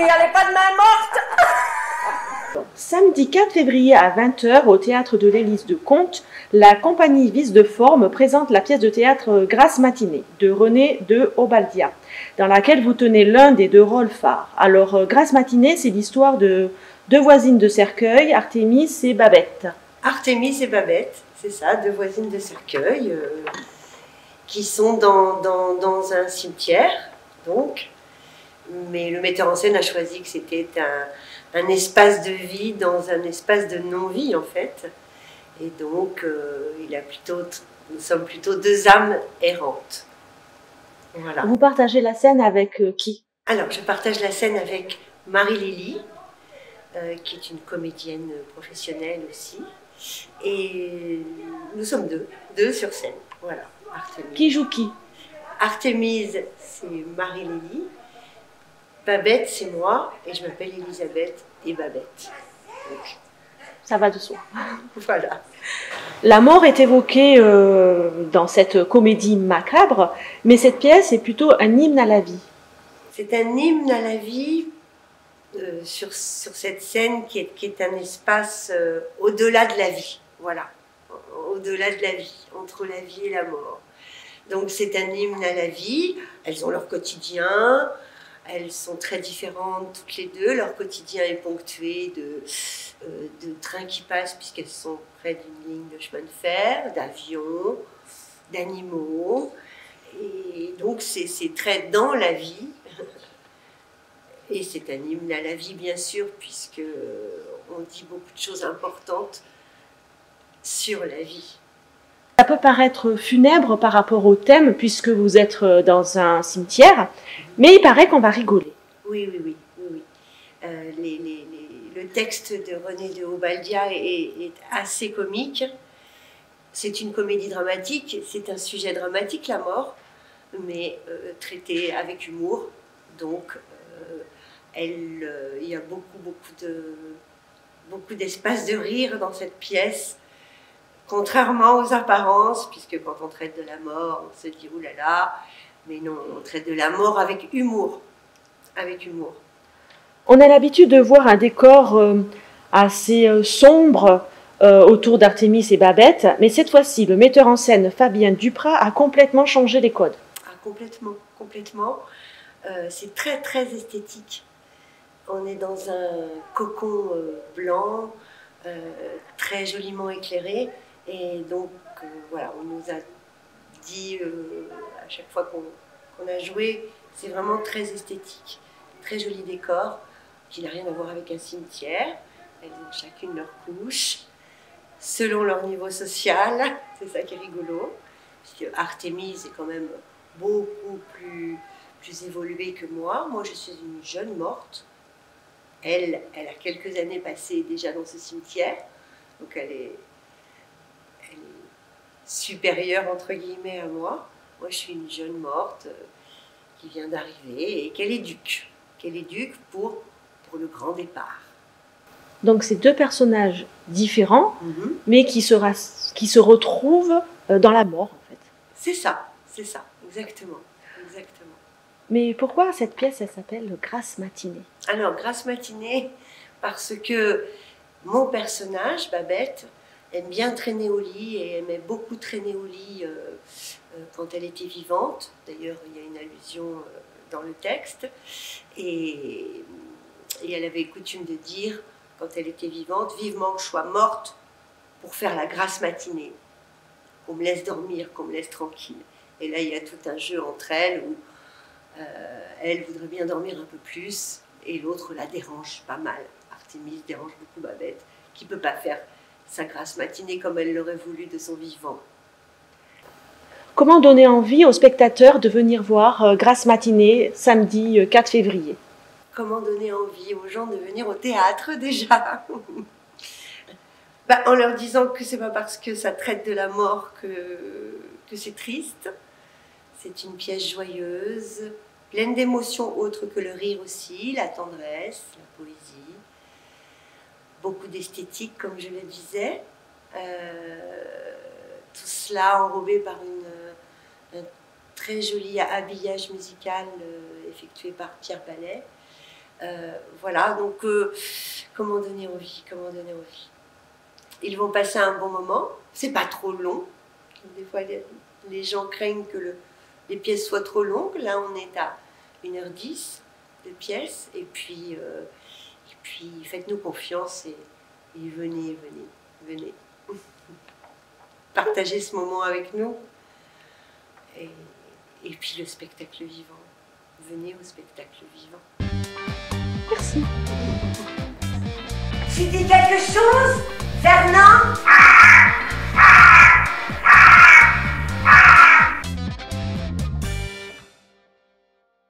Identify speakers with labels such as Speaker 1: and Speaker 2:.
Speaker 1: allez pas de main morte.
Speaker 2: Samedi 4 février à 20 h au théâtre de l'Hélice de Contes, la compagnie Vice de Forme présente la pièce de théâtre Grasse matinée de René de Obaldia, dans laquelle vous tenez l'un des deux rôles phares. Alors, Grasse matinée, c'est l'histoire de deux voisines de cercueil, Artémis et Babette.
Speaker 3: Artémis et Babette, c'est ça, deux voisines de cercueil qui sont dans un cimetière, donc. Mais le metteur en scène a choisi que c'était un espace de vie dans un espace de non-vie, en fait. Et donc, nous sommes plutôt deux âmes errantes. Voilà.
Speaker 2: Vous partagez la scène avec qui?
Speaker 3: Alors, je partage la scène avec Marie-Lily, qui est une comédienne professionnelle aussi. Et nous sommes deux sur scène. Voilà. Artémis.
Speaker 2: Qui joue qui?
Speaker 3: Artémis, c'est Marie-Lily. Babette, c'est moi, et je m'appelle Elisabeth et Babette. Donc,
Speaker 2: ça va de soi.
Speaker 3: Voilà.
Speaker 2: La mort est évoquée dans cette comédie macabre, mais cette pièce est plutôt un hymne à la vie.
Speaker 3: C'est un hymne à la vie sur cette scène qui est un espace au-delà de la vie. Voilà. Au-delà de la vie, entre la vie et la mort. Donc c'est un hymne à la vie. Elles ont leur quotidien. Elles sont très différentes toutes les deux. Leur quotidien est ponctué de trains qui passent puisqu'elles sont près d'une ligne de chemin de fer, d'avions, d'animaux. Et donc c'est très dans la vie. Et c'est un hymne à la vie, bien sûr, puisque on dit beaucoup de choses importantes sur la vie.
Speaker 2: Ça peut paraître funèbre par rapport au thème, puisque vous êtes dans un cimetière, mais il paraît qu'on va rigoler.
Speaker 3: Oui. Le texte de René de Obaldia est assez comique. C'est une comédie dramatique, c'est un sujet dramatique, la mort, mais traité avec humour. Donc, il y a beaucoup d'espace de rire dans cette pièce. Contrairement aux apparences, puisque quand on traite de la mort, on se dit « oulala », mais non, on traite de la mort avec humour. Avec humour.
Speaker 2: On a l'habitude de voir un décor assez sombre autour d'Artémis et Babette, mais cette fois-ci, le metteur en scène Fabien Duprat a complètement changé les codes.
Speaker 3: Ah, complètement. C'est très, très esthétique. On est dans un cocon blanc, très joliment éclairé. Et donc, voilà, on nous a dit à chaque fois qu'on a joué, c'est vraiment très esthétique. Très joli décor, qui n'a rien à voir avec un cimetière. Elles ont chacune leur couche, selon leur niveau social. C'est ça qui est rigolo. Puisque Artémis est quand même beaucoup plus évoluée que moi. Moi, je suis une jeune morte. Elle a quelques années passées déjà dans ce cimetière. Donc, elle est supérieure entre guillemets à moi. Moi, je suis une jeune morte qui vient d'arriver et qu'elle éduque pour le grand départ.
Speaker 2: Donc, c'est deux personnages différents, mais qui se retrouvent dans la mort, en fait.
Speaker 3: C'est ça, exactement.
Speaker 2: Mais pourquoi cette pièce, elle s'appelle Grasse matinée?
Speaker 3: Alors, Grasse matinée, parce que mon personnage, Babette, aime bien traîner au lit et aimait beaucoup traîner au lit quand elle était vivante. D'ailleurs, il y a une allusion dans le texte. Et elle avait coutume de dire, quand elle était vivante, vivement que je sois morte pour faire la grasse matinée. Qu'on me laisse dormir, qu'on me laisse tranquille. Et là, il y a tout un jeu entre elles où elle voudrait bien dormir un peu plus et l'autre la dérange pas mal. Artémis dérange beaucoup Babette, qui ne peut pas faire sa grasse matinée comme elle l'aurait voulu de son vivant.
Speaker 2: Comment donner envie aux spectateurs de venir voir Grasse matinée samedi 4 février?
Speaker 3: Comment donner envie aux gens de venir au théâtre déjà? En leur disant que c'est pas parce que ça traite de la mort que c'est triste. C'est une pièce joyeuse, pleine d'émotions autres que le rire aussi, la tendresse, la poésie. Beaucoup d'esthétique, comme je le disais. Tout cela enrobé par un très joli habillage musical effectué par Pierre Ballet. Voilà, donc comment donner envie, comment donner envie. Ils vont passer un bon moment, c'est pas trop long. Des fois, les gens craignent que les pièces soient trop longues. Là, on est à 1h10 de pièces. Et puis faites-nous confiance et venez, venez, venez. Partagez ce moment avec nous. Et puis le spectacle vivant. Venez au spectacle vivant.
Speaker 2: Merci.
Speaker 1: Tu dis quelque chose, Fernand?